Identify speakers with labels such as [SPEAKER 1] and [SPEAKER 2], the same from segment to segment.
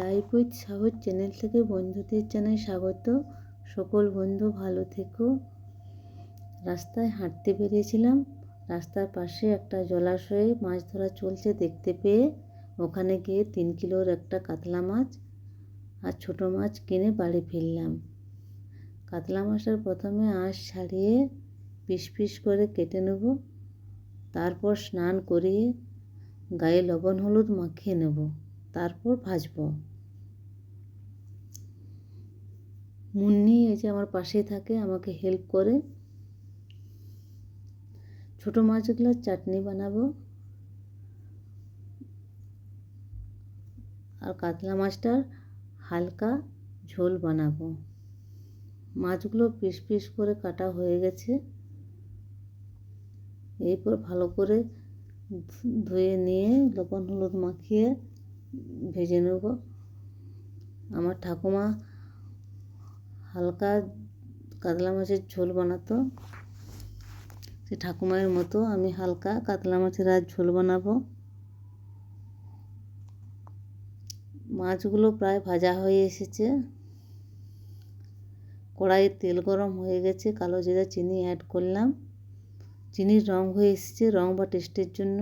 [SPEAKER 1] Life with সাহস channel থেকে বন্ধুদের জানাই স্বাগত। সকল বন্ধু ভালো থেকো। রাস্তায় হাঁটতে বেরিয়েছিলাম, রাস্তার পাশে একটা জলাশয়ে মাছ ধরা চলছে দেখতে পেয়ে ওখানে গিয়ে 3 কিলোর একটা কাতলা মাছ আর ছোটো মাছ কিনে বাড়ি ফিরলাম। কাতলা মাছটার প্রথমে আঁশ ছাড়িয়ে পিস পিস করে কেটে নেব, তারপর স্নান করিয়ে গায়ে লবণ হলুদ মাখিয়ে নেব, তারপর ভাজবো। মুন্নি এই যে আমার পাশেই থাকে, আমাকে হেল্প করে। ছোটো মাছগুলোর চাটনি বানাবো আর কাতলা মাছটার হালকা ঝোল বানাবো। মাছগুলো পিস পিস করে কাটা হয়ে গেছে, এরপর ভালো করে ধুয়ে নিয়ে লবণ হলুদ মাখিয়ে ভেজে নেব। আমার ঠাকুমা হালকা কাতলা মাছের ঝোল বানাতো, সে ঠাকুমায়ের মতো আমি হালকা কাতলা মাছের আর ঝোল বানাবো। মাছগুলো প্রায় ভাজা হয়ে এসেছে, কড়াইয়ে তেল গরম হয়ে গেছে, কালো জিরা চিনি অ্যাড করলাম। চিনির রং হয়ে এসেছে, রং বা টেস্টের জন্য।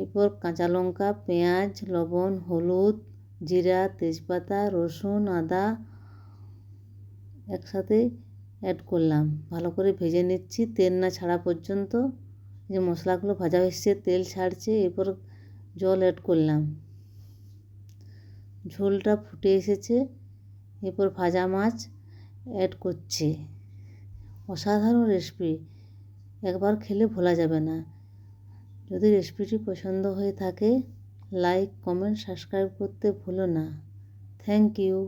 [SPEAKER 1] এরপর কাঁচা লঙ্কা, পেঁয়াজ, লবণ, হলুদ, জিরা, তেজপাতা, রসুন, আদা একসাথে অ্যাড করলাম, ভালো করে ভেজে নিচ্ছি তেল না ছাড়া পর্যন্ত। যে মশলাগুলো ভাজা হয়েছে তেল ছাড়ছে, এরপর জল অ্যাড করলাম, ঝোলটা ফুটে এসেছে, এরপর ভাজা মাছ অ্যাড করছি। অসাধারণ রেসিপি, একবার খেলে ভোলা যাবে না। যদি রেসিপিটি পছন্দ হয়ে থাকে লাইক, কমেন্ট, সাবস্ক্রাইব করতে ভুলো না। Thank you.